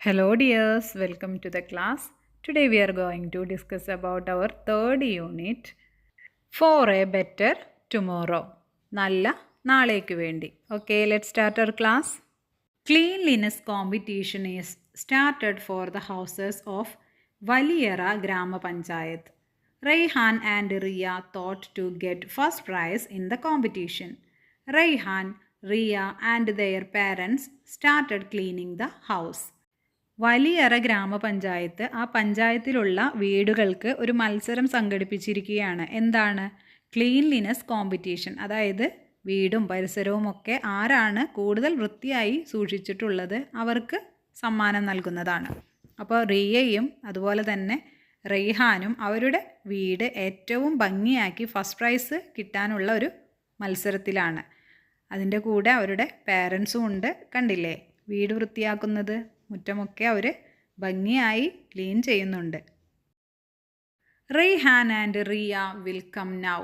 Hello dears, welcome to the class. Today we are going to discuss about our third unit for a better tomorrow. നല്ല നാളേക്ക് വേണ്ടി. Okay, let's start our class. Cleanliness competition is started for the houses of Valiyara Grama Panchayat. Rayhan and Riya thought to get first prize in the competition. Rayhan, Riya and their parents started cleaning the house. Valiyara ഗ്രാമപഞ്ചായത്ത് ആ പഞ്ചായത്തിലുള്ള വീടുകൾക്ക് ഒരു മത്സരം സംഘടിപ്പിച്ചിരിക്കുകയാണ്. എന്താണ്? Cleanliness competition. അതായത് വീടും പരിസരവും ഒക്കെ ആരാണ് കൂടുതൽ വൃത്തിയായി സൂക്ഷിച്ചിട്ടുള്ളത് അവർക്ക് സമ്മാനം നൽകുന്നതാണ്. അപ്പോൾ റിയയും അതുപോലെ തന്നെ റെയ്ഹാനും അവരുടെ വീട് ഏറ്റവും ഭംഗിയാക്കി ഫസ്റ്റ് പ്രൈസ് കിട്ടാനുള്ള ഒരു മത്സരത്തിലാണ്. അതിൻ്റെ കൂടെ അവരുടെ പേരൻസും ഉണ്ട്. കണ്ടില്ലേ വീട് വൃത്തിയാക്കുന്നത്, മുറ്റമൊക്കെ അവർ ഭംഗിയായി ക്ലീൻ ചെയ്യുന്നുണ്ട്. Raihan and Riya will come now.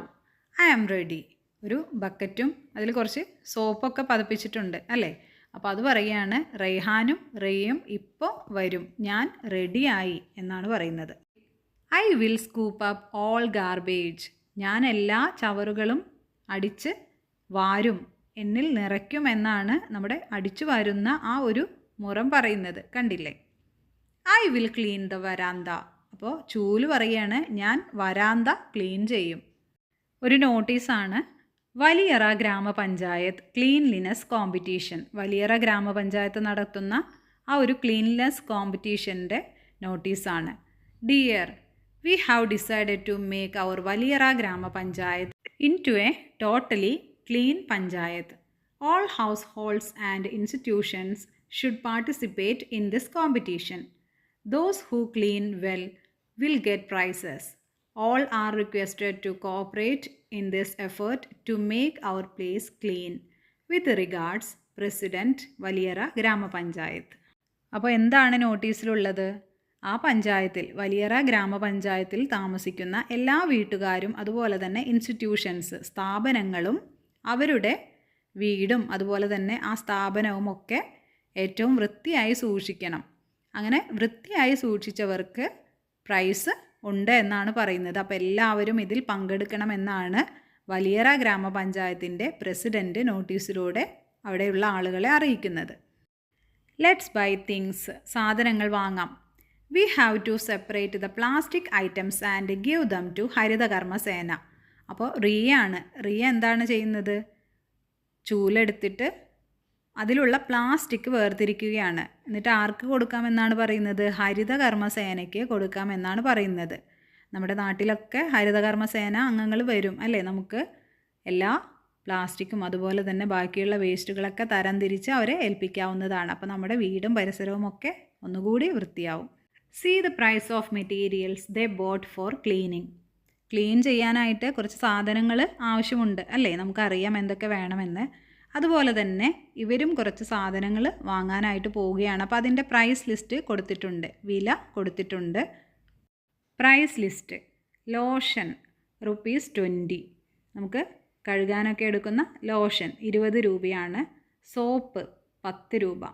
I am ready. ഒരു ബക്കറ്റും അതിൽ കുറച്ച് സോപ്പൊക്കെ പതിപ്പിച്ചിട്ടുണ്ട് അല്ലേ? അപ്പോൾ അത് പറയുകയാണ് റെയ്ഹാനും റിയയും ഇപ്പോൾ വരും, ഞാൻ റെഡിയായി എന്നാണ് പറയുന്നത്. I will scoop up all garbage. ഞാൻ എല്ലാ ചവറുകളും അടിച്ച് വാരും, എന്നിൽ നിറയ്ക്കും എന്നാണ് നമ്മുടെ അടിച്ചു വാരുന്ന ആ ഒരു മുറം പറയുന്നത്. കണ്ടില്ലേ? ഐ വിൽ ക്ലീൻ ദ വരാന്ത. അപ്പോൾ ചൂല് പറയാണ് ഞാൻ വരാന്ത ക്ലീൻ ചെയ്യും. ഒരു നോട്ടീസാണ് വലിയറ ഗ്രാമപഞ്ചായത്ത് ക്ലീൻലിനെസ് കോമ്പറ്റീഷൻ. വലിയറ ഗ്രാമപഞ്ചായത്ത് നടത്തുന്ന ആ ഒരു ക്ലീൻലിനെസ് കോമ്പറ്റീഷൻ്റെ നോട്ടീസാണ്. Dear, we have decided to make our Valiyara grama panchayat into a totally clean panchayat. All households and institutions should participate in this competition. Those who clean well will get prizes. All are requested to cooperate in this effort to make our place clean. With regards, President Valiyara ഗ്രാമപഞ്ചായത്ത്. അപ്പോൾ എന്താണ് നോട്ടീസിലുള്ളത്? ആ പഞ്ചായത്തിൽ വലിയറ ഗ്രാമപഞ്ചായത്തിൽ താമസിക്കുന്ന എല്ലാ വീട്ടുകാരും അതുപോലെ തന്നെ ഇൻസ്റ്റിറ്റ്യൂഷൻസ് സ്ഥാപനങ്ങളും അവരുടെ വീടും അതുപോലെ തന്നെ ആ സ്ഥാപനവും ഒക്കെ ഏറ്റവും വൃത്തിയായി സൂക്ഷിക്കണം. അങ്ങനെ വൃത്തിയായി സൂക്ഷിച്ചവർക്ക് പ്രൈസ് ഉണ്ട് എന്നാണ് പറയുന്നത്. അപ്പോൾ എല്ലാവരും ഇതിൽ പങ്കെടുക്കണമെന്നാണ് വലിയറ ഗ്രാമപഞ്ചായത്തിൻ്റെ പ്രസിഡൻറ്റ് നോട്ടീസിലൂടെ അവിടെയുള്ള ആളുകളെ അറിയിക്കുന്നത്. Let's buy things. സാധനങ്ങൾ വാങ്ങാം. We have to separate the plastic items and give them to Haritha Karma Sena. അപ്പോൾ റിയ എന്താണ് ചെയ്യുന്നത്? ചൂലെടുത്തിട്ട് അതിലുള്ള പ്ലാസ്റ്റിക് വേർതിരിക്കുകയാണ്. എന്നിട്ട് ആർക്ക് കൊടുക്കാമെന്നാണ് പറയുന്നത്? ഹരിതകർമ്മസേനയ്ക്ക് കൊടുക്കാമെന്നാണ് പറയുന്നത്. നമ്മുടെ നാട്ടിലൊക്കെ ഹരിതകർമ്മസേന അംഗങ്ങൾ വരും അല്ലേ? നമുക്ക് എല്ലാ പ്ലാസ്റ്റിക്കും അതുപോലെ തന്നെ ബാക്കിയുള്ള വേസ്റ്റുകളൊക്കെ തരംതിരിച്ച് അവരെ ഏൽപ്പിക്കാവുന്നതാണ്. അപ്പോൾ നമ്മുടെ വീടും പരിസരവും ഒക്കെ ഒന്നുകൂടി വൃത്തിയാവും. See the price of materials they bought for cleaning. Clean ചെയ്യാനായിട്ട് കുറച്ച് സാധനങ്ങൾ ആവശ്യമുണ്ട് അല്ലേ? നമുക്കറിയാം എന്തൊക്കെ വേണമെന്ന്. അതുപോലെ തന്നെ ഇവരും കുറച്ച് സാധനങ്ങൾ വാങ്ങാനായിട്ട് പോവുകയാണ്. അപ്പോൾ അതിൻ്റെ പ്രൈസ് ലിസ്റ്റ് കൊടുത്തിട്ടുണ്ട്, വില കൊടുത്തിട്ടുണ്ട്. Price list: lotion ₹20. നമുക്ക് കഴുകാനൊക്കെ എടുക്കുന്ന ലോഷൻ 20 രൂപയാണ്. സോപ്പ് 10 രൂപ.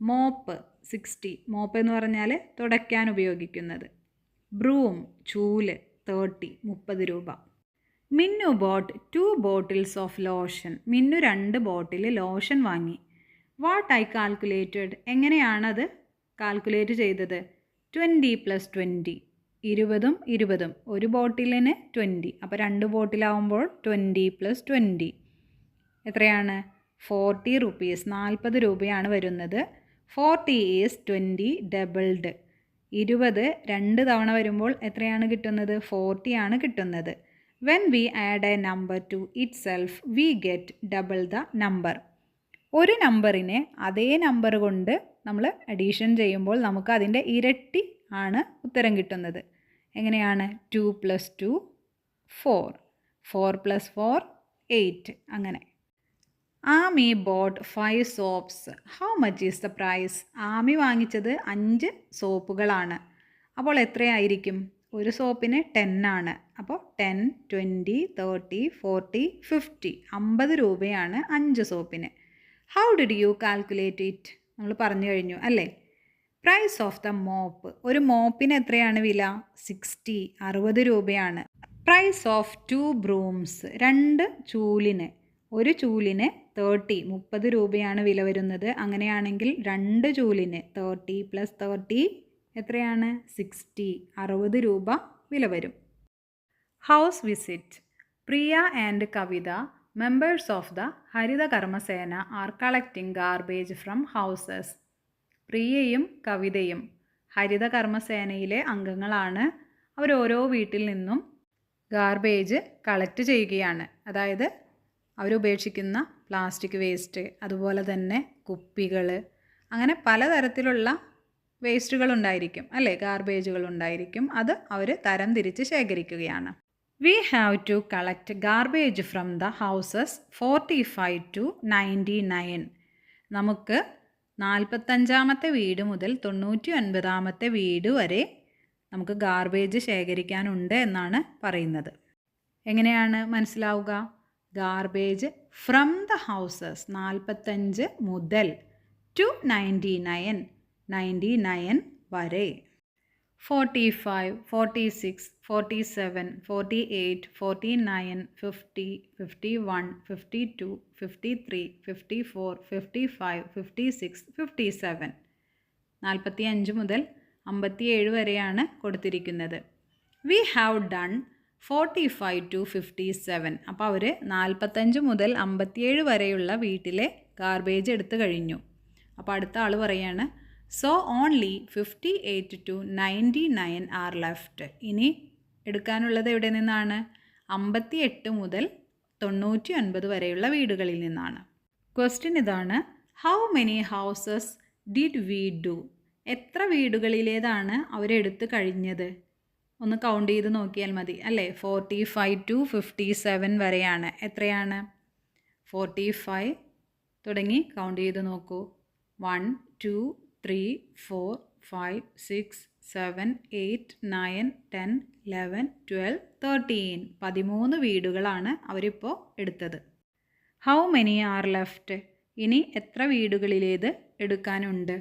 മോപ്പ് 60. മോപ്പ് എന്ന് പറഞ്ഞാൽ തുടയ്ക്കാൻ ഉപയോഗിക്കുന്നത്. ബ്രൂം ചൂല് 30 രൂപ. Minnu bought 2 bottles of lotion. Minnu 2 bottle lotion വാങ്ങി. What I calculated. എങ്ങനെയാണത് കാൽക്കുലേറ്റ് ചെയ്തത്? 20 + 20. 20ഉം 20ഉം. ഒരു ബോട്ടിലിന് 20. അപ്പോൾ 2 ബോട്ടിലാവുമ്പോൾ 20 + 20 എത്രയാണ്? 40 rupees. 40 രൂപയാണ് വരുന്നത്. 40 is 20 doubled. 20 2 തവണ വരുമ്പോൾ എത്രയാണ് കിട്ടുന്നത്? 40 ആണ് കിട്ടുന്നത്. When we add a number to itself, we get double the number. ഒരു നമ്പറിനെ അതേ നമ്പർ കൊണ്ട് നമ്മൾ അഡീഷൻ ചെയ്യുമ്പോൾ നമുക്ക് അതിൻ്റെ ഇരട്ടി ആണ് ഉത്തരം കിട്ടുന്നത്. എങ്ങനെയാണ്? 2 + 2 4. 4 + 4 8. അങ്ങനെ. Ami bought 5 soaps. How much is the price? Ami വാങ്ങിച്ചത് 5 സോപ്പുകളാണ്. അപ്പോൾ എത്രയായിരിക്കും? ഒരു സോപ്പിന് 10 ആണ്. അപ്പോൾ 10, 20, 30, 40, 50. 50 രൂപയാണ് 5 സോപ്പിന്. How did you calculate it? നമ്മൾ പറഞ്ഞു കഴിഞ്ഞു അല്ലേ? പ്രൈസ് ഓഫ് ദ മോപ്പ്, ഒരു മോപ്പിന് എത്രയാണ് വില? 60 രൂപയാണ്. പ്രൈസ് ഓഫ് 2 ബ്രൂംസ്, 2 ചൂലിന്, ഒരു ചൂലിന് 30 രൂപയാണ് വില വരുന്നത്. അങ്ങനെയാണെങ്കിൽ 2 ചൂലിന് 30 + 30 എത്രയാണ്? 60 രൂപ വില വരും. House visit. Priya and Kavitha, members of the Haritha Karma Sena, are collecting garbage from houses. പ്രിയയും കവിതയും ഹരിത കർമ്മസേനയിലെ അംഗങ്ങളാണ്. അവർ ഓരോ വീട്ടിൽ നിന്നും ഗാർബേജ് കളക്ട് ചെയ്യുകയാണ്. അതായത് അവരുപേക്ഷിക്കുന്ന പ്ലാസ്റ്റിക് വേസ്റ്റ്, അതുപോലെ തന്നെ കുപ്പികൾ, അങ്ങനെ പലതരത്തിലുള്ള വേസ്റ്റുകൾ ഉണ്ടായിരിക്കും അല്ലേ, ഗാർബേജുകൾ ഉണ്ടായിരിക്കും. അത് അവർ തരം തിരിച്ച് ശേഖരിക്കുകയാണ്. We have to collect garbage from the houses 45 to 99. നമുക്ക് 45-ാമത്തെ വീട് മുതൽ 99-ാമത്തെ വീട് വരെ നമുക്ക് ഗാർബേജ് ശേഖരിക്കാനുണ്ട് എന്നാണ് പറയുന്നത്. എങ്ങനെയാണ് മനസ്സിലാവുക? ഗാർബേജ് ഫ്രം ദ ഹൗസസ് 45 മുതൽ ടു 99 വരെ. 45, 46, 47, 48, 49, 50, 51, 52, 53, 54, 55, 56, 57. 45 മുതൽ 57 വരെയാണ് കൊടുത്തിരിക്കുന്നത്. We have done 45 to 57. അപ്പോൾ അവർ 45 മുതൽ 57 വരെയുള്ള വീട്ടിലെ ഗാർബേജ് എടുത്തു കഴിഞ്ഞു. അപ്പോൾ അടുത്ത ആൾ പറയാണ്, so only 58 to 99 R left. ഇനി എടുക്കാനുള്ളത് എവിടെ നിന്നാണ്? 58 മുതൽ 99 വരെയുള്ള വീടുകളിൽ നിന്നാണ്. ക്വസ്റ്റ്യൻ ഇതാണ്, how many houses did we do? എത്ര വീടുകളിലേതാണ് അവരെടുത്ത് കഴിഞ്ഞത്? ഒന്ന് കൗണ്ട് ചെയ്ത് നോക്കിയാൽ മതി അല്ലേ. 45 to 57 വരെയാണ്. എത്രയാണ്? 45 തുടങ്ങി കൗണ്ട് ചെയ്ത് നോക്കൂ. 1, 2, 3, 4, 5, 6, 7, 8, 9, 10, 11, 12, 13. 13 വീടുകളാണ് അവരിപ്പോൾ എടുത്തത്. How many R left? ഇനി എത്ര വീടുകളിലേത് എടുക്കാനുണ്ട്?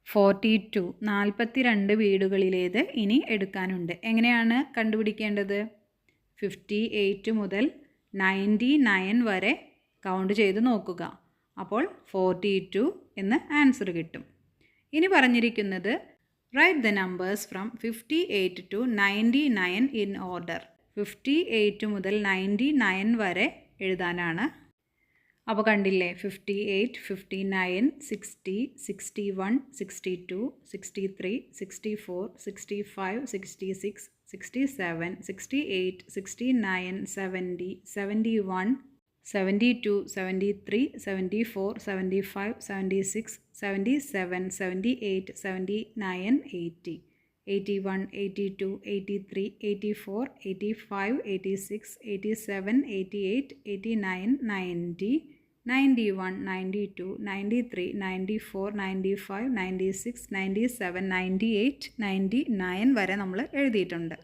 42, 42 വീടുകളിലേത് ഇനി എടുക്കാനുണ്ട്. എങ്ങനെയാണ് കണ്ടുപിടിക്കേണ്ടത്? 58 മുതൽ 99 വരെ കൗണ്ട് ചെയ്ത് നോക്കുക. അപ്പോൾ 42 എന്ന് ആൻസർ കിട്ടും. ഇനി പറഞ്ഞിരിക്കുന്നത് right the numbers from 58 to 99 in order. 58 മുതൽ 99 വരെ എഴുതാനാണ്. അപ്പോൾ കണ്ടില്ലേ, 58, 59, 60, 61, 62, 63, 64, 65, 66, 67, 68, 69, 70, 71, 72, 73, 74, 75, 76, 77, 78, 79, 80, 81, 82, 83, 84, 85, 86, 87, 88, 89, 90, 91, 92, 93, 94, 95, 96, 97, 98, 99 വരെ നമ്മൾ എഴുതിയിട്ടുണ്ട്.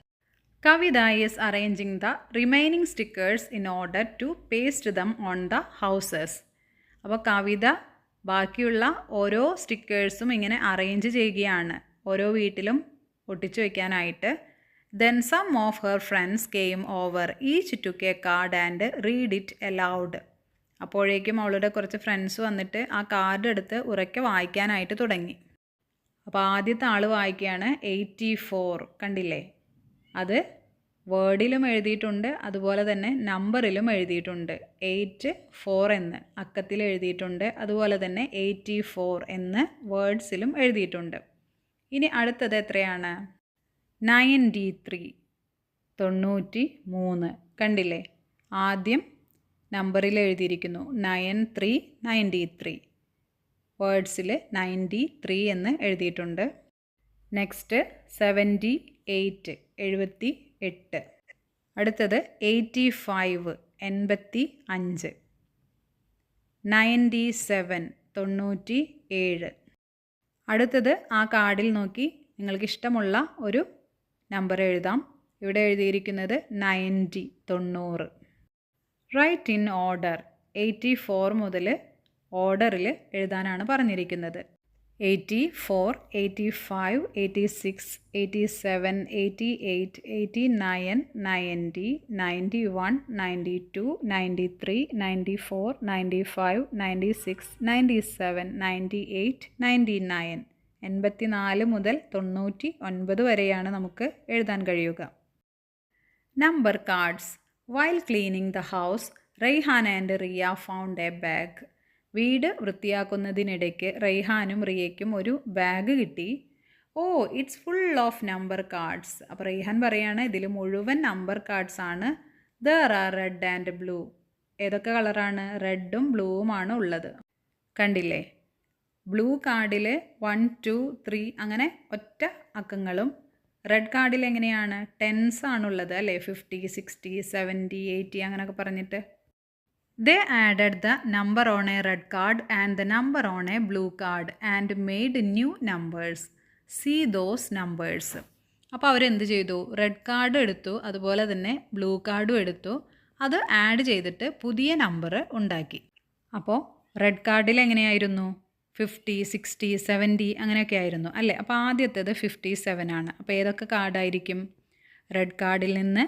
Kavitha is arranging the remaining stickers in order to paste them on the houses. അപ്പോൾ കവിത ബാക്കിയുള്ള ഓരോ സ്റ്റിക്കേഴ്സും ഇങ്ങനെ അറേഞ്ച് ചെയ്യുകയാണ് ഓരോ വീട്ടിലും ഒട്ടിച്ചു വയ്ക്കാനായിട്ട്. Then some of her friends came over, each took a card and read it aloud. അപ്പോഴേക്കും അവളുടെ കുറച്ച് ഫ്രണ്ട്സ് വന്നിട്ട് ആ കാർഡ് എടുത്ത് ഉറക്കെ വായിക്കാനായിട്ട് തുടങ്ങി. അപ്പോൾ ആദ്യത്തെ ആൾ വായിക്കുകയാണ് 84. കണ്ടില്ലേ, അത് വേർഡിലും എഴുതിയിട്ടുണ്ട്, അതുപോലെ തന്നെ നമ്പറിലും എഴുതിയിട്ടുണ്ട്. 84 എന്ന് അക്കത്തിൽ എഴുതിയിട്ടുണ്ട്, അതുപോലെ തന്നെ 84 എന്ന് വേർഡ്സിലും എഴുതിയിട്ടുണ്ട്. ഇനി അടുത്തത് എത്രയാണ്? 93, 93. കണ്ടില്ലേ, ആദ്യം നമ്പറിൽ എഴുതിയിരിക്കുന്നു 93, 93. വേർഡ്സിൽ 93 എന്ന് എഴുതിയിട്ടുണ്ട്. നെക്സ്റ്റ് 78, 78. അടുത്തത് 85, 85. 97, 97. അടുത്തത് ആ കാർഡിൽ നോക്കി നിങ്ങൾക്ക് ഇഷ്ടമുള്ള ഒരു നമ്പർ എഴുതാം. ഇവിടെ എഴുതിയിരിക്കുന്നത് 90, 90. Right in order. 84 മുതൽ ഓർഡറിൽ എഴുതാനാണ് പറഞ്ഞിരിക്കുന്നത്. 84, 85, 86, 87, 88, 89, 90, 91, 92, 93, 94, 95, 96, 97, 98, 99. 84 മുതൽ 99 വരെയാണ് നമുക്ക് എഴുതാൻ കഴിയുക. Number cards. While cleaning the house, Raihan and Riya found a bag. വീട് വൃത്തിയാക്കുന്നതിനിടയ്ക്ക് റെയ്ഹാനും റിയയ്ക്കും ഒരു ബാഗ് കിട്ടി. Oh, it's full of number cards. അപ്പോൾ റെയ്ഹാൻ പറയാണ് ഇതിൽ മുഴുവൻ നമ്പർ കാർഡ്സ് ആണ്. There are red and blue. ഏതൊക്കെ കളറാണ്? റെഡും ബ്ലൂവുമാണ് ഉള്ളത്. കണ്ടില്ലേ? ബ്ലൂ കാർഡിൽ 1, 2, 3 അങ്ങനെ ഒറ്റ അക്കങ്ങളും, റെഡ് കാർഡിൽ എങ്ങനെയാണ്? ടെൻസ് ആണുള്ളത് അല്ലേ? 50, 60, 70, 80 അങ്ങനെയൊക്കെ പറഞ്ഞിട്ട്. They added the number on a red card and the number on a blue card and made new numbers. See those numbers. അപ്പോൾ അവരെന്ത് ചെയ്തു? റെഡ് കാർഡ് എടുത്തു, അതുപോലെ തന്നെ ബ്ലൂ കാർഡും എടുത്തു. അത് ആഡ് ചെയ്തിട്ട് പുതിയ നമ്പർ ഉണ്ടാക്കി. അപ്പോൾ റെഡ് കാർഡിൽ എങ്ങനെയായിരുന്നു? 50, 60, 70 അങ്ങനെയൊക്കെ ആയിരുന്നു അല്ലേ? അപ്പോൾ ആദ്യത്തേത് 57 ആണ്. അപ്പോൾ ഏതൊക്കെ കാർഡായിരിക്കും? റെഡ് കാർഡിൽ നിന്ന്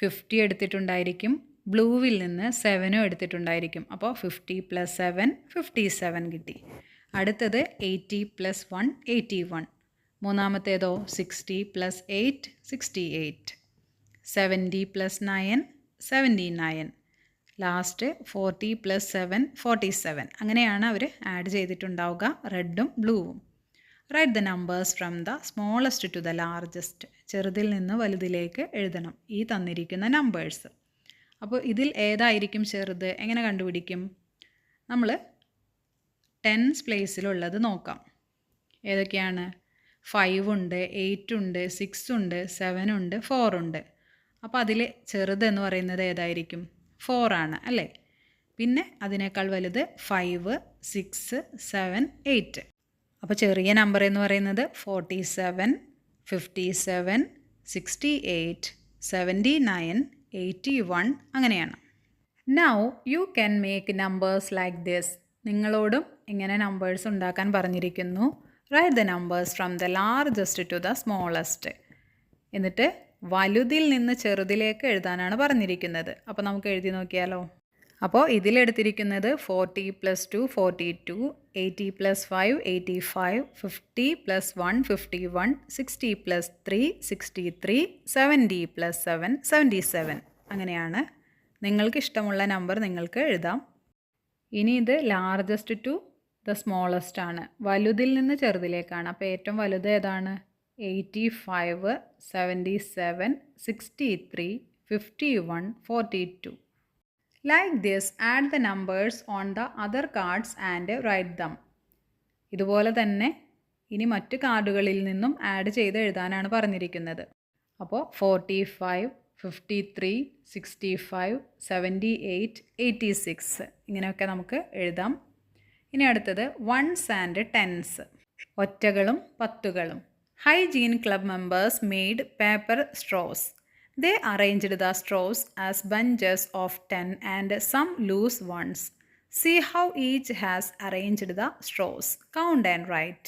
50 എടുത്തിട്ടുണ്ടായിരിക്കും, ബ്ലൂവിൽ നിന്ന് 7 എടുത്തിട്ടുണ്ടായിരിക്കും. അപ്പോൾ 50 + 7 57 കിട്ടി. അടുത്തത് 80 + 1 81. മൂന്നാമത്തേതോ 60 + 8 68. 70 + 9 79. ലാസ്റ്റ് 40 + 7 47. അങ്ങനെയാണ് അവർ ആഡ് ചെയ്തിട്ടുണ്ടാവുക, റെഡും ബ്ലൂവും. Write the numbers from the smallest to the largest. ചെറുതിൽ നിന്ന് വലുതിലേക്ക് എഴുതണം ഈ തന്നിരിക്കുന്ന നമ്പേഴ്സ്. അപ്പോൾ ഇതിൽ ഏതായിരിക്കും ചെറുത്? എങ്ങനെ കണ്ടുപിടിക്കും? നമ്മൾ ടെൻസ് പ്ലേസിലുള്ളത് നോക്കാം. ഏതൊക്കെയാണ്? 5 ഉണ്ട്, 8 ഉണ്ട്, 6 ഉണ്ട്, 7 ഉണ്ട്, 4 ഉണ്ട്. അപ്പോൾ അതിൽ ചെറുതെന്ന് പറയുന്നത് ഏതായിരിക്കും? 4 ആണ് അല്ലേ? പിന്നെ അതിനേക്കാൾ വലുത് 5, 6, 7, 8. അപ്പോൾ ചെറിയ നമ്പർ എന്ന് പറയുന്നത് 47, 57, 68, 79, 81 അങ്ങനെയാണ്. Now you can make numbers like this. നിങ്ങളോടും ഇങ്ങനെ നമ്പേഴ്സ് ഉണ്ടാക്കാൻ പറഞ്ഞിരിക്കുന്നു. Write the numbers from the largest to the smallest. എന്നിട്ട് വലുതിൽ നിന്ന് ചെറുതിലേക്ക് എഴുതാനാണ് പറഞ്ഞിരിക്കുന്നത്. അപ്പോൾ നമുക്ക് എഴുതി നോക്കിയാലോ? അപ്പോൾ ഇതിലെടുത്തിരിക്കുന്നത് 40 + 2 42, 80 + 5 85, 50 + 1 51, 60 + 3 63, 70 + 7 77. അങ്ങനെയാണ്. നിങ്ങൾക്ക് ഇഷ്ടമുള്ള നമ്പർ നിങ്ങൾക്ക് എഴുതാം. ഇനി ഇത് ലാർജസ്റ്റ് ടു ദ സ്മോളസ്റ്റ് ആണ്, വലുതിൽ നിന്ന് ചെറുതിലേക്കാണ്. അപ്പോൾ ഏറ്റവും വലുത് ഏതാണ്? 85, 77, 63, 51, 42. Like this, add the numbers on the other cards and write them. ഇതുപോലെ തന്നെ ഇനി മറ്റ് കാർഡുകളിൽ നിന്നും ആഡ് ചെയ്ത് എഴുതാനാണ് പറഞ്ഞിരിക്കുന്നത്. അപ്പോൾ 45, 53, 65, 78, 86 ഇങ്ങനെയൊക്കെ നമുക്ക് എഴുതാം. ഇനി അടുത്തത് വൺസ് ആൻഡ് ടെൻസ്, ഒറ്റകളും പത്തുകളും. Hygiene club members made paper straws. They arranged the straws as bunches of 10 and some loose ones. See how each has arranged the straws. Count and write.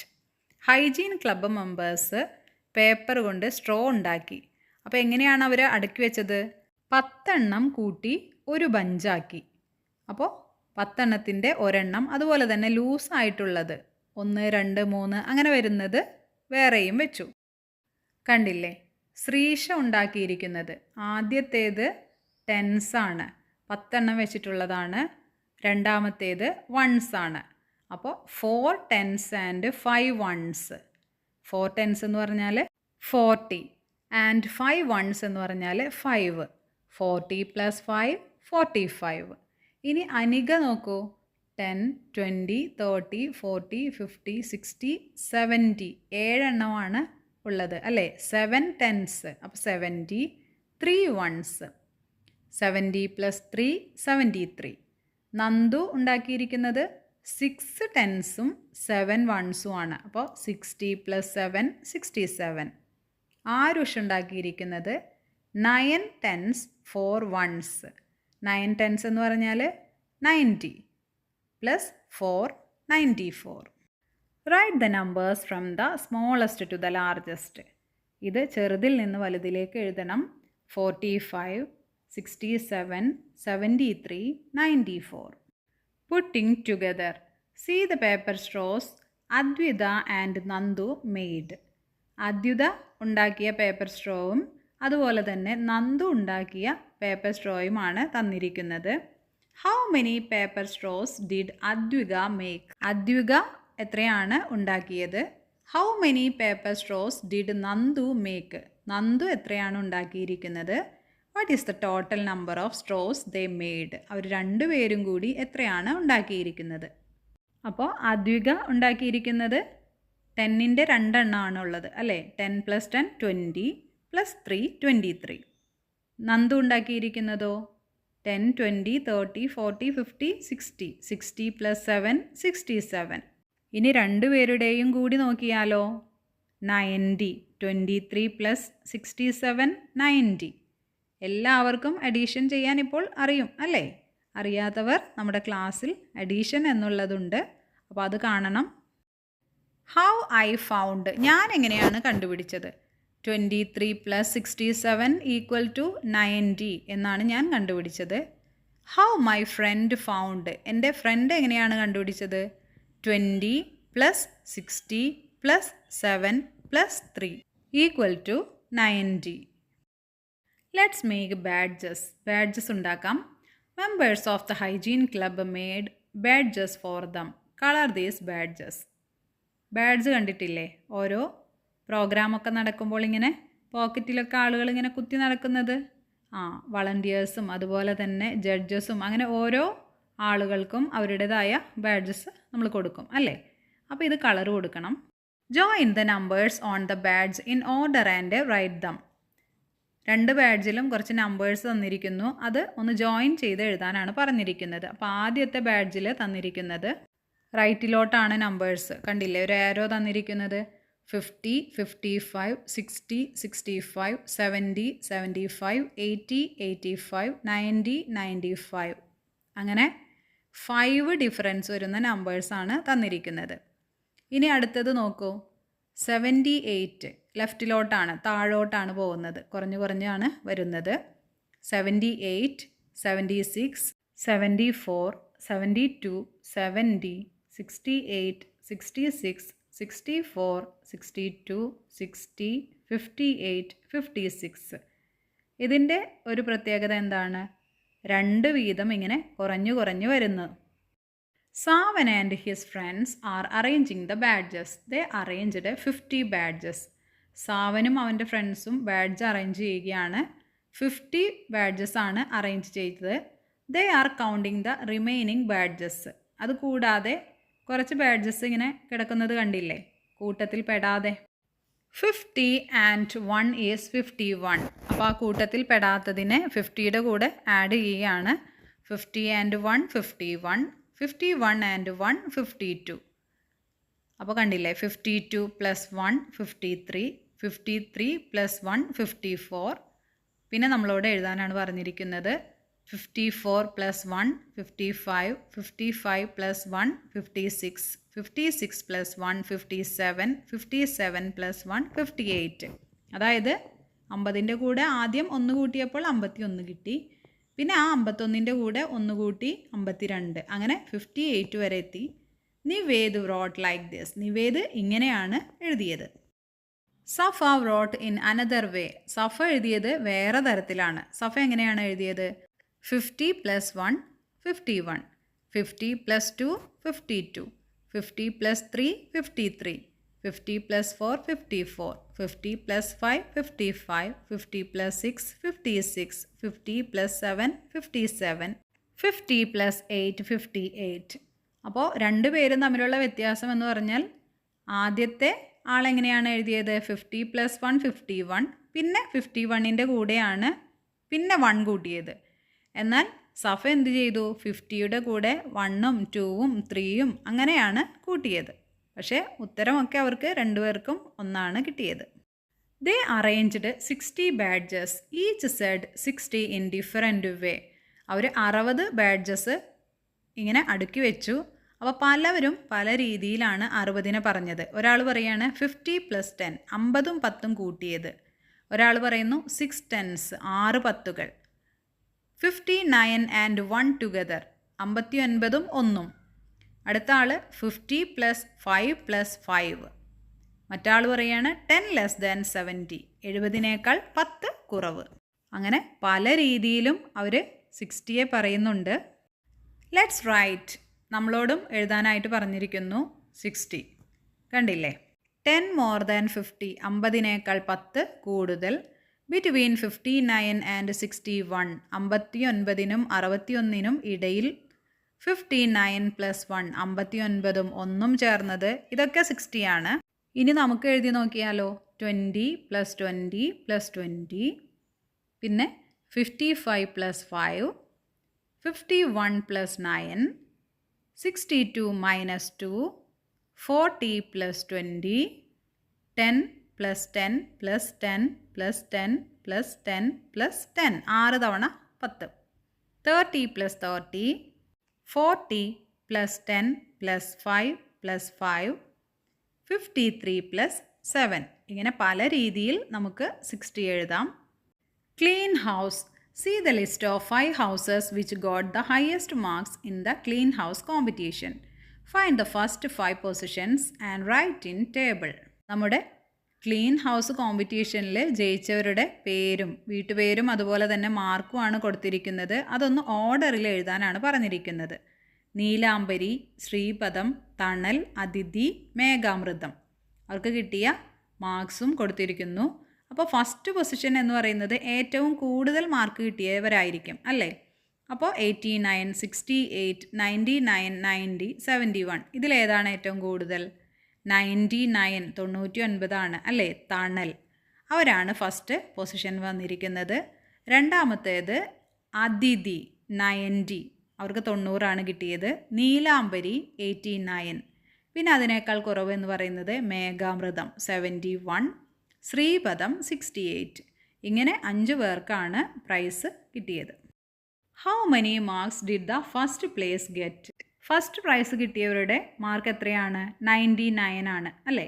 Hygiene club members paper കൊണ്ട് straw ഉണ്ടാക്കി. അപ്പോൾ എങ്ങനെയാണ് അവർ അടുക്കി വെച്ചത്? 10 എണ്ണം കൂട്ടി ഒരു ബഞ്ചാക്കി. അപ്പോൾ 10 എണ്ണത്തിൻ്റെ ഒരെണ്ണം, അതുപോലെ തന്നെ ലൂസായിട്ടുള്ളത് 1, 2, 3 അങ്ങനെ വരുന്നത് വേറെയും വെച്ചു. കണ്ടില്ലേ? ശ്രീഷ ഉണ്ടാക്കിയിരിക്കുന്നത് ആദ്യത്തേത് ടെൻസാണ്, 10 എണ്ണം വെച്ചിട്ടുള്ളതാണ്. രണ്ടാമത്തേത് വൺസാണ്. അപ്പോൾ 4 tens and 5 ones. 4 tens എന്ന് പറഞ്ഞാൽ 40 ആൻഡ് 5 ones എന്ന് പറഞ്ഞാൽ 5. 40 + 5 45. ഇനി അനിക നോക്കൂ. 10, 20, 30, 40, 50, 60, 70 7 എണ്ണമാണ് ഉള്ളത് അല്ലേ? 7 tens. അപ്പോൾ 70, 3 ones. 70 + 3 73. നന്ദു ഉണ്ടാക്കിയിരിക്കുന്നത് 6 tensഉം 7 onesഉം ആണ്. അപ്പോൾ 60 + 7 67. ആരുഷ് ഉണ്ടാക്കിയിരിക്കുന്നത് 9 tens 4 ones. 9 tens എന്ന് പറഞ്ഞാൽ 90 + 4 94. Write the numbers from the smallest to the largest. ഇത് ചെറുതിൽ നിന്ന് വലുതിലേക്ക് എഴുതണം. 45, 67, 73, 94. Putting together. See the paper straws Advita and Nandu made. Adwitha ഉണ്ടാക്കിയ പേപ്പർ സ്ട്രോവും അതുപോലെ തന്നെ നന്ദു ഉണ്ടാക്കിയ പേപ്പർ സ്ട്രോയുമാണ് തന്നിരിക്കുന്നത്. How many paper straws did Advika make? Advika എത്രയാണ് ഉണ്ടാക്കിയത്? How many paper straws did Nandu make? Nandu എത്രയാണ് ഉണ്ടാക്കിയിരിക്കുന്നത്? What is the total number of straws they made? അവർ രണ്ടുപേരും കൂടി എത്രയാണ് ഉണ്ടാക്കിയിരിക്കുന്നത്? അപ്പോൾ അദ്വിക ഉണ്ടാക്കിയിരിക്കുന്നത് 10ൻ്റെ 2 എണ്ണമാണ് ഉള്ളത് അല്ലേ? 10 + 10 20 + 3 23. നന്ദു ഉണ്ടാക്കിയിരിക്കുന്നതോ 10, 20, 30, 40, 50, 60. 60 + 7 67. ഇനി രണ്ടുപേരുടെയും കൂടി നോക്കിയാലോ? 90. 23 + 67 90. എല്ലാവർക്കും അഡീഷൻ ചെയ്യാൻ ഇപ്പോൾ അറിയും അല്ലേ? അറിയാത്തവർ നമ്മുടെ ക്ലാസ്സിൽ അഡീഷൻ എന്നുള്ളതുണ്ട്, അപ്പോൾ അത് കാണണം. ഹൗ ഐ ഫൗണ്ട്, ഞാൻ എങ്ങനെയാണ് കണ്ടുപിടിച്ചത്? 23 + 67 = 90 എന്നാണ് ഞാൻ കണ്ടുപിടിച്ചത്. ഹൗ മൈ ഫ്രണ്ട് ഫൗണ്ട്, എൻ്റെ ഫ്രണ്ട് എങ്ങനെയാണ് കണ്ടുപിടിച്ചത്? 20 + 60 + 7 + 3 = 90. Let's make badges. ബാഡ്ജസ് ഉണ്ടാക്കാം. Members of the hygiene club made badges for them. Colour these badges. Badge കണ്ടിട്ടില്ലേ? ഓരോ പ്രോഗ്രാമൊക്കെ നടക്കുമ്പോൾ ഇങ്ങനെ പോക്കറ്റിലൊക്കെ ആളുകൾ ഇങ്ങനെ കുത്തി നടക്കുന്നത്. വളണ്ടിയേഴ്സും അതുപോലെ തന്നെ ജഡ്ജസും അങ്ങനെ ഓരോ ആളുകൾക്കും അവരുടേതായ ബാഡ്ജസ് നമ്മൾ കൊടുക്കും അല്ലേ? അപ്പോൾ ഇത് കളർ കൊടുക്കണം. Join the numbers on the badge in order and write dum. 2 ബാഡ്ജിലും കുറച്ച് നമ്പേഴ്സ് തന്നിരിക്കുന്നു, അത് ഒന്ന് ജോയിൻ ചെയ്ത് എഴുതാനാണ് പറഞ്ഞിരിക്കുന്നത്. അപ്പോൾ ആദ്യത്തെ ബാഡ്ജിൽ തന്നിരിക്കുന്നത് റൈറ്റിലോട്ടാണ് നമ്പേഴ്സ്. കണ്ടില്ലേ, ഒരു ആരോ തന്നിരിക്കുന്നത്. 50, 55, 60, 65, 70, 75, 80, 85, 90, 95. അങ്ങനെ 5 ഡിഫറൻസ് വരുന്ന നമ്പേഴ്സാണ് തന്നിരിക്കുന്നത്. ഇനി അടുത്തത് നോക്കൂ. 78 ലെഫ്റ്റിലോട്ടാണ്, താഴോട്ടാണ് പോകുന്നത്, കുറഞ്ഞാണ് വരുന്നത്. 78, 76, 74, 72, 70, 68, 66, 64, 62, 60, 58, 56. ഇതിൻ്റെ ഒരു പ്രത്യേകത എന്താണ്? 2 വീതം ഇങ്ങനെ കുറഞ്ഞു വരുന്നു. Savan and his friends are arranging the badges. They arranged 50 badges. സാവനും അവൻ്റെ ഫ്രണ്ട്സും ബാഡ്ജ് അറേഞ്ച് ചെയ്യുകയാണ്. 50 ബാഡ്ജസ് ആണ് അറേഞ്ച് ചെയ്തത്. They are counting the remaining badges. അതുകൂടാതെ കുറച്ച് ബാഡ്ജസ് ഇങ്ങനെ കിടക്കുന്നത് കണ്ടില്ലേ, കൂട്ടത്തിൽ പെടാതെ. 50 and 1 is 51. അപ്പോൾ ആ കൂട്ടത്തിൽ പെടാത്തതിനെ 50യുടെ കൂടെ ആഡ് ചെയ്യുകയാണ്. 50 and 1 51, 51 and 1 52. അപ്പോൾ കണ്ടില്ലേ, 52 + 1 53, 53 + 1 54. പിന്നെ നമ്മളോട് എഴുതാനാണ് പറഞ്ഞിരിക്കുന്നത്. 54 + 1 55, 55 + 1 56, 56 + 1 57, 57 + 1 58. അതായത് 50ൻ്റെ കൂടെ ആദ്യം 1 കൂട്ടിയപ്പോൾ 51 കിട്ടി. പിന്നെ ആ 51ൻ്റെ കൂടെ 1 കൂട്ടി 52, അങ്ങനെ 58 വരെ എത്തി. Nived wrote like this. Nived ഇങ്ങനെയാണ് എഴുതിയത്. സഫ wrote in another way. സഫ എഴുതിയത് വേറെ തരത്തിലാണ്. സഫ എങ്ങനെയാണ് എഴുതിയത്? 50 + 1 51, 50 + 2 52, 50 + 3 53, 50 + 4 54, 50 + 5 55, 50 + 6 56, 50 + 7 57, 50 + 8 58. അപ്പോൾ 2 പേരും തമ്മിലുള്ള വ്യത്യാസം എന്ന് പറഞ്ഞാൽ ആദ്യത്തെ ആളെങ്ങനെയാണ് എഴുതിയത്? 50 + 1 51, പിന്നെ 51ൻ്റെ കൂടെയാണ് പിന്നെ 1 കൂട്ടിയത്. എന്നാൽ സഫ എന്ത് ചെയ്തു? 50യുടെ കൂടെ 1ഉം 2ഉം 3ഉം അങ്ങനെയാണ് കൂട്ടിയത്. പക്ഷേ ഉത്തരമൊക്കെ അവർക്ക് 2 പേർക്കും ഒന്നാണ് കിട്ടിയത്. They arranged 60 badges. Each said 60 in different way. അവർ 60 ബാഡ്ജസ് ഇങ്ങനെ അടുക്കി വെച്ചു. അപ്പോൾ പലവരും പല രീതിയിലാണ് 60നെ പറഞ്ഞത്. ഒരാൾ പറയാണ് 50 + 10 50ഉം 10ഉം കൂട്ടിയത്. ഒരാൾ പറയുന്നു 6 tens 6 പത്തുകൾ. 59 and 1 together 59ഉം 1ഉം. അടുത്ത ആൾ 50 + 5 + 5. മറ്റാൾ പറയാണ് 10 less than 70 70നേക്കാൾ 10 കുറവ്. അങ്ങനെ പല രീതിയിലും അവർ 60യെ പറയുന്നുണ്ട്. Let's right. നമ്മളോടും എഴുതാനായിട്ട് പറഞ്ഞിരിക്കുന്നു 60. കണ്ടില്ലേ? 10 more than 50 50നേക്കാൾ 10 കൂടുതൽ. ബിറ്റ്വീൻ 59 and 61 59നും 61നും ഇടയിൽ. 59 + 1 59ഉം 1ഉം ചേർന്നത്. ഇതൊക്കെ 60 ആണ്. ഇനി നമുക്ക് എഴുതി നോക്കിയാലോ? 20 + 20 + 20. പിന്നെ 55 + 5 51 + 9 62 - 2 40 + 20 10 + 10 + 10 + 10 + 10 + 10 6 തവണ 10. 30 + 30 40 + 10 + 5 + 5 53 + 7. ഇങ്ങനെ പല രീതിയിൽ നമുക്ക് 60 എഴുതാം. Clean house. See the list of 5 houses which got the highest marks in the clean house competition. Find the first 5 positions and write in table. നമ്മുടെ ക്ലീൻ ഹൗസ് കോമ്പറ്റീഷനിൽ ജയിച്ചവരുടെ പേരും വീട്ടുപേരും അതുപോലെ തന്നെ മാർക്കുമാണ് കൊടുത്തിരിക്കുന്നത്. അതൊന്ന് ഓർഡറിൽ എഴുതാനാണ് പറഞ്ഞിരിക്കുന്നത്. നീലാംബരി, ശ്രീപദം, തണൽ, അതിഥി, മേഘാമൃതം. അവർക്ക് കിട്ടിയ മാർക്സും കൊടുത്തിരിക്കുന്നു. അപ്പോൾ ഫസ്റ്റ് പൊസിഷൻ എന്ന് പറയുന്നത് ഏറ്റവും കൂടുതൽ മാർക്ക് കിട്ടിയവരായിരിക്കും അല്ലേ? അപ്പോൾ 89 68 99 90 71 ഇതിലേതാണ് ഏറ്റവും കൂടുതൽ? 99 99 അല്ലേ? തണൽ അവരാണ് ഫസ്റ്റ് പൊസിഷൻ വന്നിരിക്കുന്നത്. രണ്ടാമത്തേത് അതിഥി 90 അവർക്ക് 90 കിട്ടിയത്. നീലാംബരി 89. പിന്നെ അതിനേക്കാൾ കുറവ് എന്ന് പറയുന്നത് മേഘാമൃതം 71, ശ്രീപദം 68. ഇങ്ങനെ 5 പേർക്കാണ് പ്രൈസ് കിട്ടിയത്. How many marks did the first place get? First prize കിട്ടിയവരുടെ മാർക്ക് എത്രയാണ്? 99 ആണ് അല്ലേ?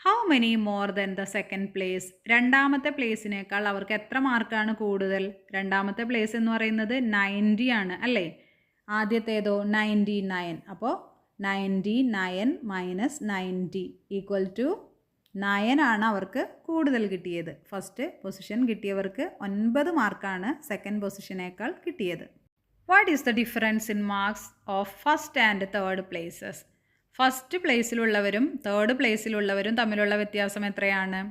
How many more than the second place? രണ്ടാമത്തെ പ്ലേസിനേക്കാൾ അവർക്ക് എത്ര മാർക്കാണ് കൂടുതൽ? രണ്ടാമത്തെ പ്ലേസ് എന്ന് പറയുന്നത് 90 ആണ് അല്ലേ? ആദ്യത്തേതോ 99. അപ്പോൾ 99 - 90 = 9 ആണ് അവർക്ക് കൂടുതൽ കിട്ടിയത്. ഫസ്റ്റ് പൊസിഷൻ കിട്ടിയവർക്ക് 9 മാർക്കാണ് സെക്കൻഡ് പൊസിഷനേക്കാൾ കിട്ടിയത്. What is the difference in marks of first and third places? First പ്ലേസിലുള്ളവരും തേർഡ് പ്ലേസിലുള്ളവരും തമ്മിലുള്ള വ്യത്യാസം എത്രയാണ്?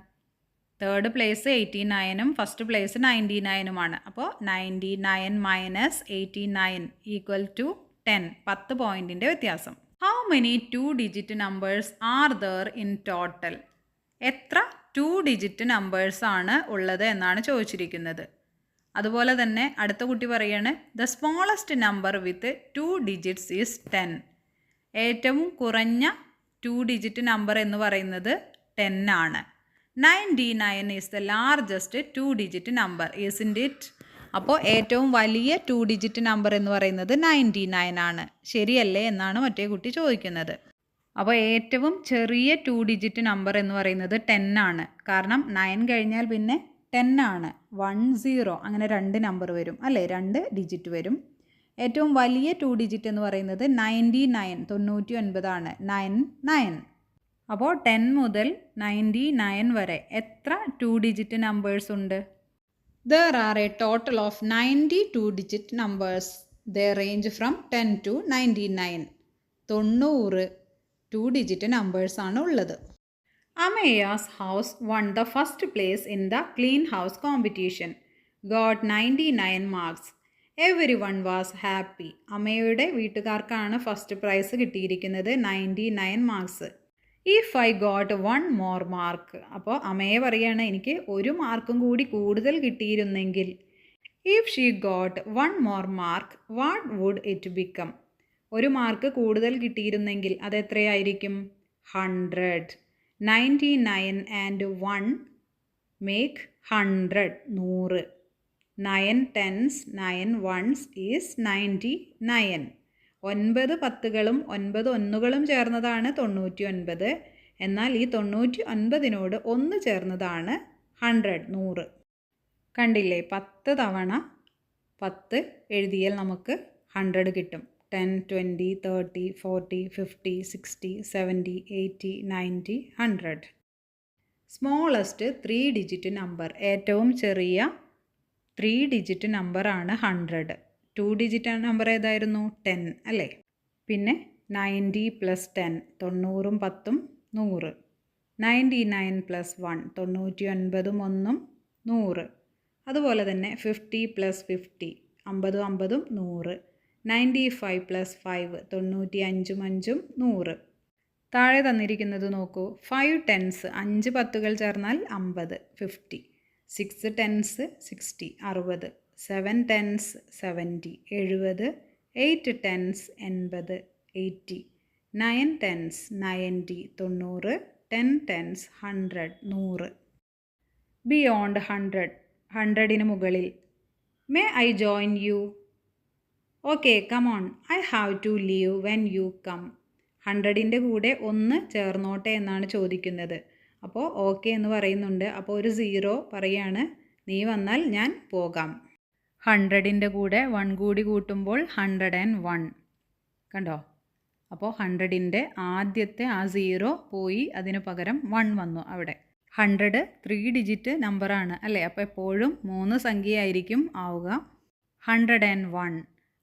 തേർഡ് പ്ലേസ് 89ഉം ഫസ്റ്റ് പ്ലേസ് 99ഉമാണ്. അപ്പോൾ 99 - 89 = 10. 10 പോയിൻറ്റിൻ്റെ വ്യത്യാസം. How many 2 digit numbers are there in total? എത്ര 2 ഡിജിറ്റ് നമ്പേഴ്സാണ് ഉള്ളത് എന്നാണ് ചോദിച്ചിരിക്കുന്നത്. അതുപോലെ തന്നെ അടുത്ത കുട്ടി പറയാണ് the smallest number with 2 digits is 10. ഏറ്റവും കുറഞ്ഞ 2 ഡിജിറ്റ് നമ്പർ എന്ന് പറയുന്നത് 10 ആണ്. 99 is the largest 2 digit number, isn't it? അപ്പോൾ ഏറ്റവും വലിയ 2 ഡിജിറ്റ് നമ്പർ എന്ന് പറയുന്നത് 99 ആണ്. ശരിയല്ലേ എന്നാണ് മറ്റേ കുട്ടി ചോദിക്കുന്നത്. അപ്പോൾ ഏറ്റവും ചെറിയ 2 ഡിജിറ്റ് നമ്പർ എന്ന് പറയുന്നത് 10 ആണ്. കാരണം 9 കഴിഞ്ഞാൽ പിന്നെ 10 ആണ്. 1 0 അങ്ങനെ 2 നമ്പർ വരും അല്ലേ? 2 ഡിജിറ്റ് വരും. ഏറ്റവും വലിയ 2 ഡിജിറ്റ് എന്ന് പറയുന്നത് 99 99 ആണ്. 99. അപ്പോൾ 10 മുതൽ 99 വരെ എത്ര 2 ഡിജിറ്റ് നമ്പേഴ്സ് ഉണ്ട്? There are a total of 90 2-digit numbers. They range from 10 to 99. 90 2-digit numbers ആണ് ഉള്ളത്. Ameya's house won the first place in the clean house competition. Got 99 marks. Everyone was happy. അമേയുടെ വീട്ടുകാർക്കാണ് first prize കിട്ടിയിരിക്കുന്നത് 99 marks. If I got 1 more mark. അപ്പോൾ അമയെ പറയുകയാണ് എനിക്ക് 1 മാർക്കും കൂടി കൂടുതൽ കിട്ടിയിരുന്നെങ്കിൽ. If she got 1 more mark what would it become? 1 മാർക്ക് കൂടുതൽ കിട്ടിയിരുന്നെങ്കിൽ അതെത്രയായിരിക്കും? 100. 99 and 1 make 100. 9 tens 9 ones is 99. 9 പത്തുകളും 9 ഒന്നുകളും ചേർന്നതാണ് 99. എന്നാൽ ഈ 99നോട് 1 ചേർന്നതാണ് 100 100. കണ്ടില്ലേ, 10 തവണ 10 എഴുതിയാൽ നമുക്ക് 100 കിട്ടും. 10, 20, 30, 40, 50, 60, 70, 80, 90, 100. സ്മോളസ്റ്റ് 3 ഡിജിറ്റ് നമ്പർ, ഏറ്റവും ചെറിയ 3 ഡിജിറ്റ് നമ്പറാണ് 100. 2 ഡിജിറ്റ് നമ്പർ ഏതായിരുന്നു? 10 അല്ലേ? പിന്നെ 90 + 10, 90ഉം 10ഉം 100. 99 + 1, 99ഉം 1ഉം 100. അതുപോലെ തന്നെ 50 + 50, 50ഉം 50ഉം 100. 95 + 5, 95ഉം 5ഉം 100. താഴെ തന്നിരിക്കുന്നത് നോക്കൂ. 5 ടെൻസ്, 5 പത്തുകൾ ചേർന്നാൽ 50, 50. 6 tens 60, 60. 7 tens 70, 70. 8 tens 80, 80. 9 tens 90, 90. 10 tens 100, 100. Beyond 100, 100ന് മുകളിൽ. May I join you? Okay, come on, I have to leave when you come. 100ൻ്റെ കൂടെ 1 ചേർന്നോട്ടെ എന്നാണ് ചോദിക്കുന്നത്. അപ്പോൾ ഓക്കെ എന്ന് പറയുന്നുണ്ട്. അപ്പോൾ ഒരു 0 പറയാണ്, നീ വന്നാൽ ഞാൻ പോകാം. 100ൻ്റെ കൂടെ 1 കൂടി കൂട്ടുമ്പോൾ 101. കണ്ടോ? അപ്പോൾ 100ൻ്റെ ആദ്യത്തെ ആ 0 പോയി, അതിന് പകരം 1 വന്നു അവിടെ. 100 3 ഡിജിറ്റ് നമ്പറാണ് അല്ലേ? അപ്പോൾ എപ്പോഴും 3 സംഖ്യയായിരിക്കും ആവുക. 101.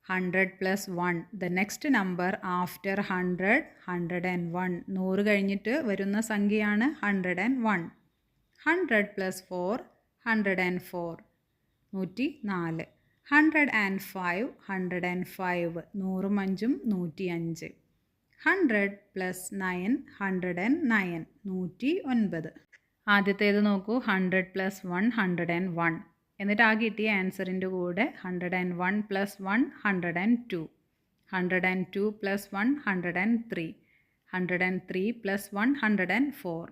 100 + 1, the next number after 100, 101. 100 കഴിഞ്ഞിട്ട് വരുന്ന സംഖ്യയാണ് 101. 100 + 4, 104. 104. 105, 105. 100ഉം 5ഉം 105. 100 + 9, 109. 109. ആദ്യത്തേത് നോക്കൂ. 100 + 1, 101. എന്നിട്ട് ആ കിട്ടിയ ആൻസറിൻ്റെ കൂടെ 101 + 1, 102. 102 + 1, 103. 103 + 1, 104.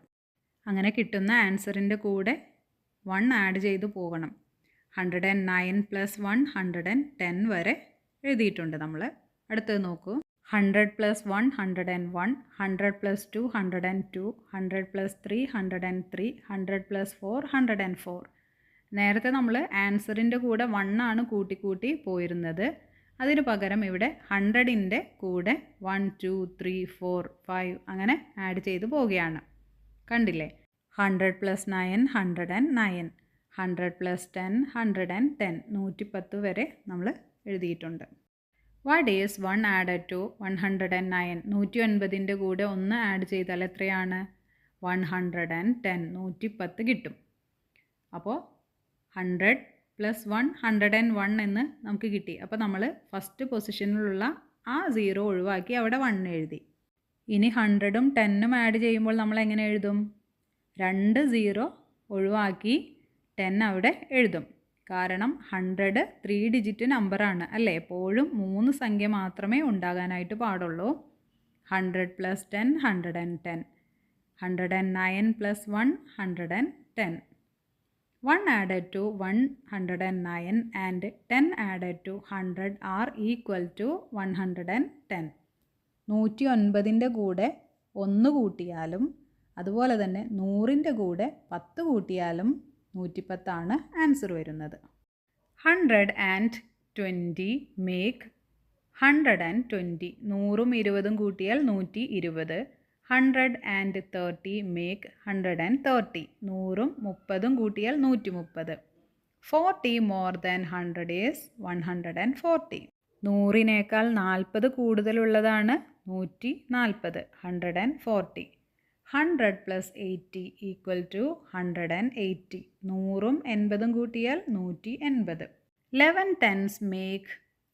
അങ്ങനെ കിട്ടുന്ന ആൻസറിൻ്റെ കൂടെ 1 ആഡ് ചെയ്ത് പോകണം. 109 + 1, 110 വരെ എഴുതിയിട്ടുണ്ട് നമ്മൾ. അടുത്തത് നോക്കൂ. 100 + 1, 101. 100 + 2, 102. 100 + 3, 103. 100 + 4, 104. നേരത്തെ നമ്മൾ ആൻസറിൻ്റെ കൂടെ 1 ആണ് കൂട്ടി പോയിരുന്നത്. അതിന് പകരം ഇവിടെ 100ൻ്റെ കൂടെ 1, 2, 3, 4, 5 അങ്ങനെ ആഡ് ചെയ്ത് പോവുകയാണ്. കണ്ടില്ലേ? 100 + 9, 109. 100 + 10, 110. 110 വരെ നമ്മൾ എഴുതിയിട്ടുണ്ട്. What is 1 added to 109? 109ൻ്റെ കൂടെ 1 ആഡ് ചെയ്താൽ എത്രയാണ്? 110. 110 കിട്ടും. അപ്പോൾ 100 + 1, 101 എന്ന് നമുക്ക് കിട്ടി. അപ്പോൾ നമ്മൾ ഫസ്റ്റ് പൊസിഷനിലുള്ള ആ 0 ഒഴിവാക്കി അവിടെ 1 എഴുതി. ഇനി 100ഉം 10ഉം ആഡ് ചെയ്യുമ്പോൾ നമ്മൾ എങ്ങനെ എഴുതും? 2 0 ഒഴിവാക്കി 10 അവിടെ എഴുതും. കാരണം 100 3 ഡിജിറ്റ് നമ്പറാണ് അല്ലേ? എപ്പോഴും 3 സംഖ്യ മാത്രമേ ഉണ്ടാകാനായിട്ട് പാടുള്ളൂ. 100 + 10, 110. 109 + 1, 110. 1 added to 109 and 10 added to 100 are equal to 110. 109ൻ്റെ കൂടെ 1 കൂട്ടിയാലും അതുപോലെ തന്നെ 100ൻ്റെ കൂടെ 10 കൂട്ടിയാലും 110 ആണ് ആൻസർ വരുന്നത്. 120 make 120. 100ഉം 20ഉം കൂട്ടിയാൽ 120. 130 make 130. 100ഉം 30ഉം കൂട്ടിയാൽ 130. 40 more than 100 is 140. 100നേക്കാൾ 40 കൂടുതലുള്ളതാണ് 140. 140. 100 + 80 equal to 180. 100ഉം 80ഉം കൂട്ടിയാൽ 180. 11 tens make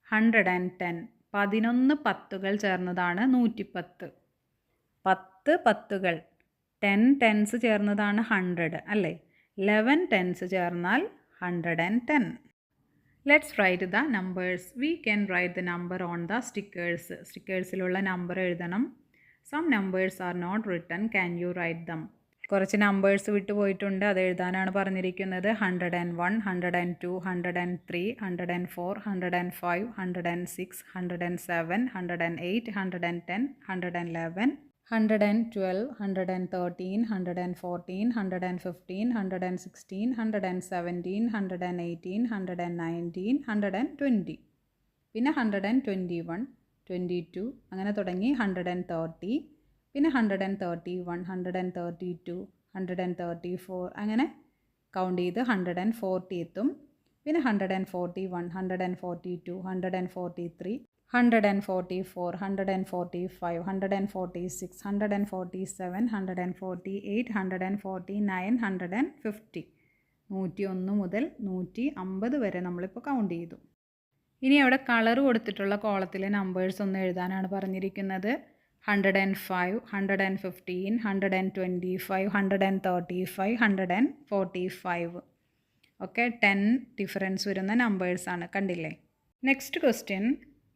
110. 11 പത്തുകൾ ചേർന്നതാണ് 110. 10 പത്തുകൾ 10 ടെൻസ് ചേർന്നതാണ് 100 അല്ലേ? 11 ടെൻസ് ചേർന്നാൽ 110. Let's write the numbers. We can write the number on the stickers. സ്റ്റിക്കേഴ്സിലുള്ള നമ്പർ എഴുതണം. Some numbers are not written. Can you write them? കുറച്ച് numbers വിട്ടു പോയിട്ടുണ്ട്, അത് എഴുതാനാണ് പറഞ്ഞിരിക്കുന്നത്. 101, 102, 103, 104, 105, 106, 107, 108, 110, 111, 112, 113, 114, 115, 116, 117, 118, 119, 120. പിന്നെ 121, 22 അങ്ങനെ തുടങ്ങി 130, പിന്നെ 131, 132, 134 അങ്ങനെ കൗണ്ട് ചെയ്ത് 140 എത്തും. പിന്നെ 141, 142, 143, 144, 145, 146, 147, 148, 149, 150. 101 മുതൽ 150 വരെ നമ്മളിപ്പോൾ കൗണ്ട് ചെയ്തു. ഇനി അവിടെ കളർ കൊടുത്തിട്ടുള്ള കോളത്തിലെ നമ്പേഴ്സ് ഒന്ന് എഴുതാനാണ് പറഞ്ഞിരിക്കുന്നത്. 105, 115, 125, 135, 145 ഒക്കെ 10 ഡിഫറൻസ് വരുന്ന നമ്പേഴ്സാണ്. കണ്ടില്ലേ? Next question,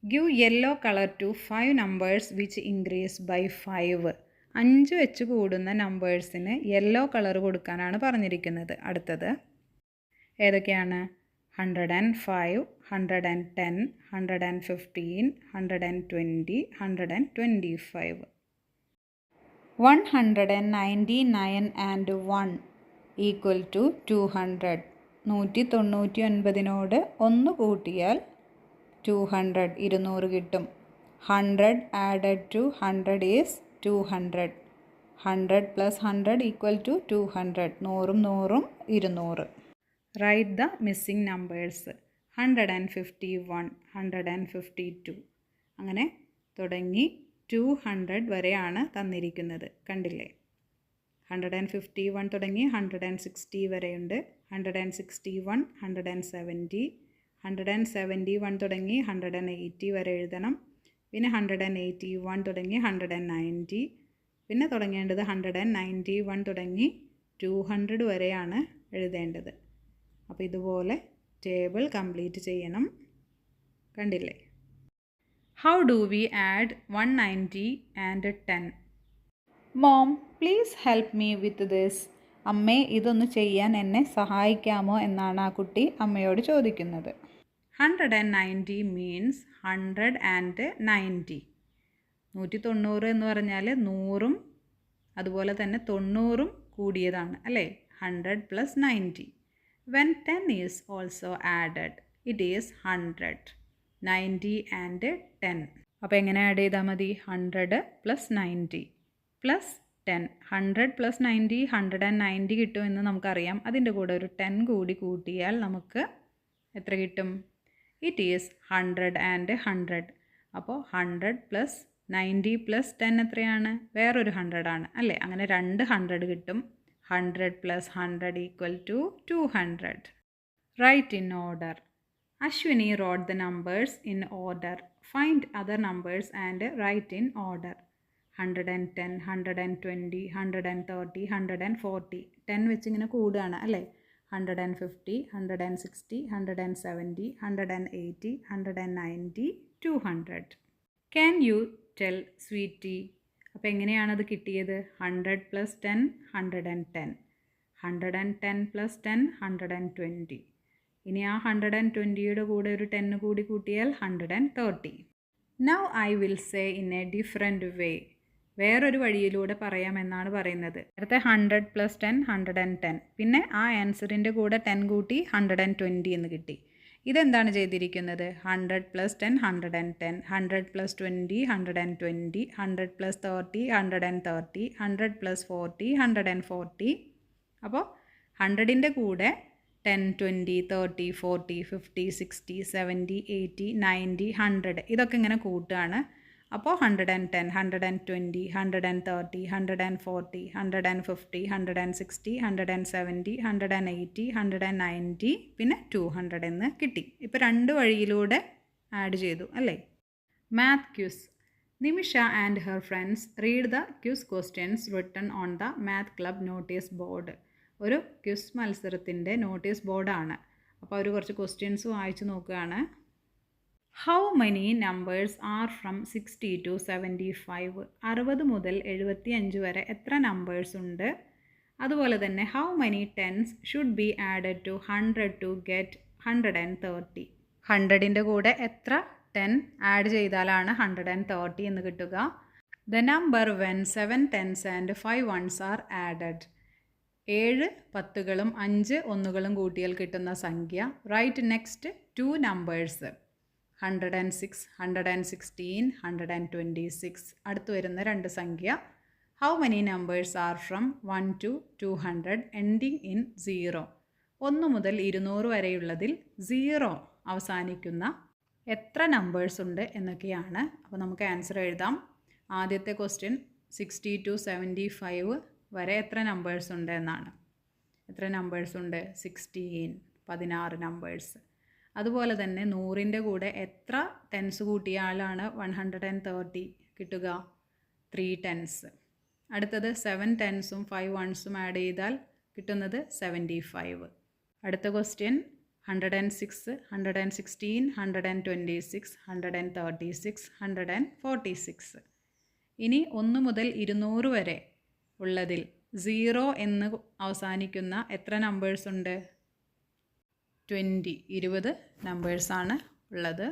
give yellow colour to 5 numbers which increase by 5. 5 വെച്ച് കൂടുന്ന നമ്പേഴ്സിന് യെല്ലോ കളർ കൊടുക്കാനാണ് പറഞ്ഞിരിക്കുന്നത്. അടുത്തത് ഏതൊക്കെയാണ്? 105, 110, 115, 120, 125. 199 and 1 equal to 200. 199 ഒന്ന് കൂട്ടിയാൽ 200 200 കിട്ടും. 100 added to 100 is 200. 100 plus 100 equal to 200. 100ഉം 100ഉം 200. Write the missing numbers. 151, 152 അങ്ങനെ തുടങ്ങി 200 വരെയാണ് തന്നിരിക്കുന്നത്. കണ്ടില്ലേ? 151 തുടങ്ങി 160 വരെയുണ്ട്. 161, 170, 171 തുടങ്ങി 180 വരെ എഴുതണം. പിന്നെ 181 തുടങ്ങി 190, പിന്നെ തുടങ്ങേണ്ടത് 191 തുടങ്ങി 200 വരെയാണ് എഴുതേണ്ടത്. അപ്പോൾ ഇതുപോലെ ടേബിൾ കംപ്ലീറ്റ് ചെയ്യണം. കണ്ടില്ലേ? How do we add 190 and 10? Mom please help me with this. അമ്മേ ഇതൊന്ന് ചെയ്യാൻ എന്നെ സഹായിക്കാമോ എന്നാണ് ആ കുട്ടി അമ്മയോട് ചോദിക്കുന്നത്. 190 മീൻസ് 190. 190 എന്ന് പറഞ്ഞാൽ 100ഉം അതുപോലെ തന്നെ 90ഉം കൂടിയതാണ് അല്ലേ? 100 plus 90. When 10 is also added, it is 100. 90 and 10. അപ്പോൾ എങ്ങനെ ആഡ് ചെയ്താൽ മതി? 100 plus 90 plus 10. 100 plus 90 190 കിട്ടുമെന്ന് നമുക്കറിയാം. അതിൻ്റെ കൂടെ ഒരു 10 കൂടി കൂട്ടിയാൽ നമുക്ക് എത്ര കിട്ടും? It is 100 and 100. അപ്പോൾ 100 plus 90 plus 10 എത്രയാണ്? വേറൊരു 100 ആണ് അല്ലേ? അങ്ങനെ 2 100 കിട്ടും. 100 plus 100 equal to 200. Write in order. Ashwini wrote the numbers in order. Find other numbers and write in order. 110, 120, 130, 140. 10 വെച്ചിങ്ങനെ കൂടുകയാണ് അല്ലേ? 150, 160, 170, 180, 190, 200. Can you tell, sweetie? അപ്പോൾ എങ്ങനെയാണത് കിട്ടിയത്? 100 plus 10, 110. 110 plus 10, 120. ഇനി ആ 120യുടെ കൂടെ ഒരു 10 കൂടി കൂട്ടിയാൽ 130. Now I will say in a different way. വേറൊരു വഴിയിലൂടെ പറയാമെന്നാണ് പറയുന്നത്. നേരത്തെ 100 plus 10, 110. പിന്നെ ആ ആൻസറിൻ്റെ കൂടെ 10 കൂട്ടി 120 എന്ന് കിട്ടി. ഇതെന്താണ് ചെയ്തിരിക്കുന്നത്? 100 plus 10, 110. 100 plus 20, 120. 100 plus 30, 130. 100 plus 40, 140. അപ്പോൾ 100ൻ്റെ കൂടെ 10, 20, 30, 40, 50, 60, 70, 80, 90, 100 ഇതൊക്കെ ഇങ്ങനെ കൂട്ടുകയാണ്. അപ്പോൾ 110, 120, 130, 140, 150, 160, 170, 180, 190 പിന്നെ 200 എന്ന് കിട്ടി. ഇപ്പോൾ 2 വഴിയിലൂടെ ആഡ് ചെയ്തു അല്ലേ? Math quiz. Nimisha and her friends read the quiz questions written on the math club notice board. ഒരു ക്യൂസ് മത്സരത്തിൻ്റെ നോട്ടീസ് ബോർഡാണ്. അപ്പോൾ അവർ കുറച്ച് ക്വസ്റ്റ്യൻസ് വായിച്ച് നോക്കുകയാണ്. How many numbers are from 60 to 75? 60 മുതൽ 75 വരെ എത്ര നമ്പേഴ്സ് ഉണ്ട്? അതുപോലെ തന്നെ how many tens should be added to 100 to get 130. 100ൻ്റെ കൂടെ എത്ര 10 ആഡ് ചെയ്താലാണ് 130 എന്ന് കിട്ടുക? The number when 7 tens and 5 ones are added. 7 പത്തുകളും 5 ഒന്നുകളും കൂട്ടിയാൽ കിട്ടുന്ന സംഖ്യ. Write next 2 numbers 106, 116, 126. അടുത്ത് വരുന്ന 2 സംഖ്യ. How many numbers are from 1 to 200 ending in 0? 1 മുതൽ 200 വരെയുള്ളതിൽ 0 അവസാനിക്കുന്ന എത്ര നമ്പേഴ്സ് ഉണ്ട് എന്നൊക്കെയാണ്. അപ്പോൾ നമുക്ക് ആൻസർ എഴുതാം. ആദ്യത്തെ ക്വസ്റ്റ്യൻ 60 to 75 വരെ എത്ര നമ്പേഴ്സ് ഉണ്ട് എന്നാണ്. എത്ര നമ്പേഴ്സ് ഉണ്ട്? 16 നമ്പേഴ്സ്. അതുപോലെ തന്നെ 100ൻ്റെ കൂടെ എത്ര ടെൻസ് കൂട്ടിയാലാണ് 130 കിട്ടുക? 3 tens. അടുത്തത് 7 tensഉം 5 onesഉം ആഡ് ചെയ്താൽ കിട്ടുന്നത് 75. അടുത്ത ക്വസ്റ്റ്യൻ 106, 116, 126, 136, 146. ഇനി 1 മുതൽ 200 വരെ ഉള്ളതിൽ 0 എന്ന് അവസാനിക്കുന്ന എത്ര നമ്പേഴ്സ് ഉണ്ട്? 20 നമ്പേഴ്സാണ് ഉള്ളത്.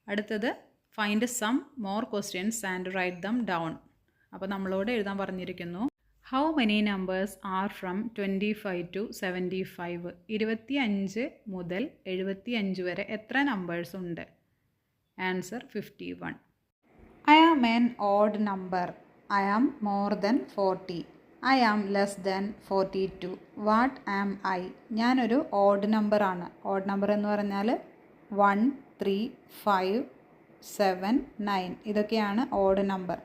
അടുത്തത് find some more questions and write them down. അപ്പോൾ നമ്മളോട് എഴുതാൻ പറഞ്ഞിരിക്കുന്നു. How many numbers are from 25 to 75? 25 മുതൽ 75 വരെ എത്ര നമ്പേഴ്സ് ഉണ്ട്? Answer 51. I am an odd number. I am more than 40. I am less than 42. What am I? ഞാനൊരു odd നമ്പറാണ്. ഓഡ് നമ്പർ എന്ന് പറഞ്ഞാൽ 1, 3, 5, 7, 9 ഇതൊക്കെയാണ് ഓഡ് നമ്പർ.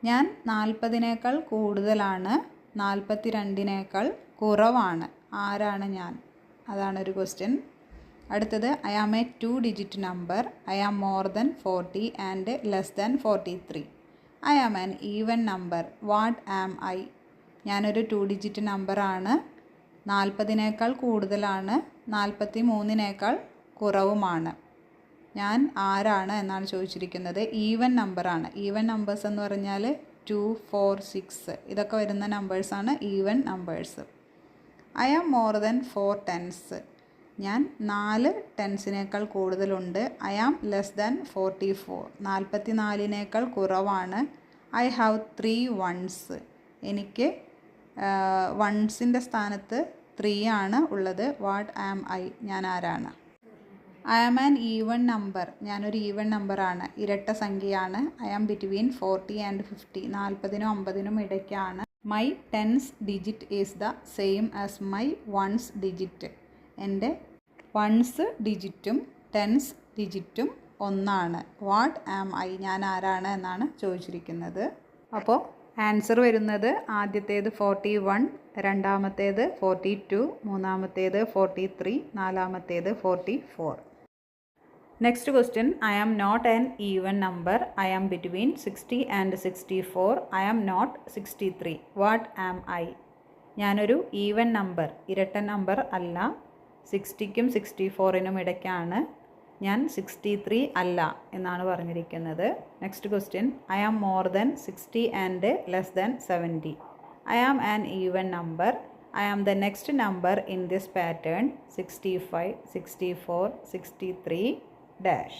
ഞാൻ 40നേക്കാൾ കൂടുതലാണ്, 42നേക്കാൾ കുറവാണ്. ആരാണ് ഞാൻ? അതാണൊരു ക്വസ്റ്റ്യൻ. അടുത്തത് I am a 2-digit number. I am more than 40 and less than 43. I am an even number. What am I? ഞാനൊരു 2-digit നമ്പറാണ്, 40നേക്കാൾ കൂടുതലാണ്, 43നേക്കാൾ കുറവുമാണ്. ഞാൻ ആരാണ് എന്നാണ് ചോദിച്ചിരിക്കുന്നത്. ഈവൻ നമ്പറാണ്. ഈവൻ നമ്പേഴ്സ് എന്ന് പറഞ്ഞാൽ 2, 4, 6 ഇതൊക്കെ വരുന്ന നമ്പേഴ്സാണ് even numbers. I am more than 4 tens. ഞാൻ 4 ടെൻസിനേക്കാൾ കൂടുതലുണ്ട്. I am less than 44. 44നേക്കാൾ കുറവാണ്. I have 3 ones. എനിക്ക് വൺസിൻ്റെ സ്ഥാനത്ത് 3 ആണ് ഉള്ളത്. What am I? ഞാൻ ആരാണ്? I am an even number. ഞാനൊരു ഈവൺ നമ്പറാണ്, ഇരട്ട സംഖ്യയാണ്. I am between 40 and 50. 40നും 50നും ഇടയ്ക്കാണ്. My 10th digit is the same as my 1st digit. എൻ്റെ 1st ഡിജിറ്റും 10th ഡിജിറ്റും ഒന്നാണ്. What am I? ഞാൻ ആരാണ് എന്നാണ് ചോദിച്ചിരിക്കുന്നത്. അപ്പോൾ ആൻസർ വരുന്നത് ആദ്യത്തേത് 41, രണ്ടാമത്തേത് 42, മൂന്നാമത്തേത് 43, നാലാമത്തേത് 44. Next question. I am not an even number. I am between 60 and 64. I am not 63. What am I? ഞാനൊരു ഈവൻ നമ്പർ, ഇരട്ട നമ്പർ അല്ല. 60ക്കും 64നും ഇടയ്ക്കാണ്. ഞാൻ 63 അല്ല എന്നാണ് പറഞ്ഞിരിക്കുന്നത്. Next question. I am more than 60 and less than 70. I am an even number. I am the next number in this pattern. 65, 64, 63 dash.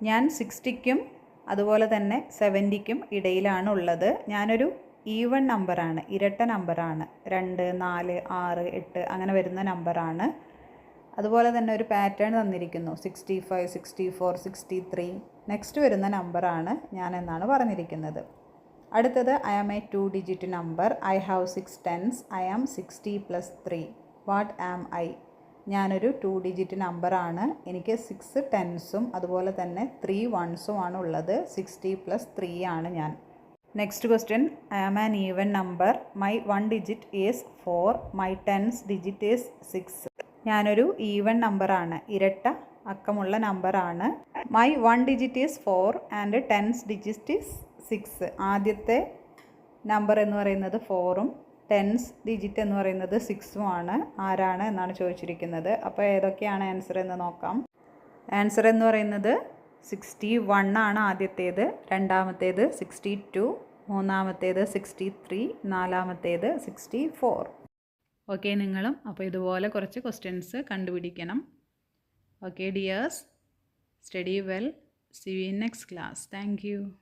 ഞാൻ 60ക്കും അതുപോലെ തന്നെ 70ക്കും ഇടയിലാണ് ഉള്ളത്. ഞാനൊരു ഈവൺ നമ്പറാണ്, ഇരട്ട നമ്പറാണ്. 2, 4, 6, 8 അങ്ങനെ വരുന്ന നമ്പറാണ്. അതുപോലെ തന്നെ ഒരു പാറ്റേൺ തന്നിരിക്കുന്നു. 65, 64, 63 നെക്സ്റ്റ് വരുന്ന നമ്പറാണ് ഞാൻ എന്നാണ് പറഞ്ഞിരിക്കുന്നത്. അടുത്തത് I am a 2-digit number. I have 6 tens. I am 60 + 3. What am I? ഞാനൊരു 2-digit നമ്പറാണ്. എനിക്ക് 6 tensഉം അതുപോലെ തന്നെ 3 onesഉം ആണ് ഉള്ളത്. 60 + 3 ആണ് ഞാൻ. Next question. I am an even number. My 1 digit is 4. My 10th digit is 6. ഞാനൊരു ഈവൻ നമ്പറാണ്, ഇരട്ട അക്കമുള്ള നമ്പറാണ്. My 1 digit is 4 and 10th digit is 6. ആദ്യത്തെ നമ്പർ എന്ന് പറയുന്നത് 4ഉം 10th digit എന്ന് പറയുന്നത് 6ഉം ആണ്. ആരാണ് എന്നാണ് ചോദിച്ചിരിക്കുന്നത്. അപ്പോൾ ഏതൊക്കെയാണ് ആൻസർ എന്ന് നോക്കാം. ആൻസർ എന്ന് പറയുന്നത് 61 ആണ് ആദ്യത്തേത്, രണ്ടാമത്തേത് 62, മൂന്നാമത്തേത് 63, നാലാമത്തേത് 64. ഓക്കെ നിങ്ങളും അപ്പോൾ ഇതുപോലെ കുറച്ച് ക്വസ്റ്റ്യൻസ് കണ്ടുപിടിക്കണം. Okay dears, study well. See you in next class. Thank you.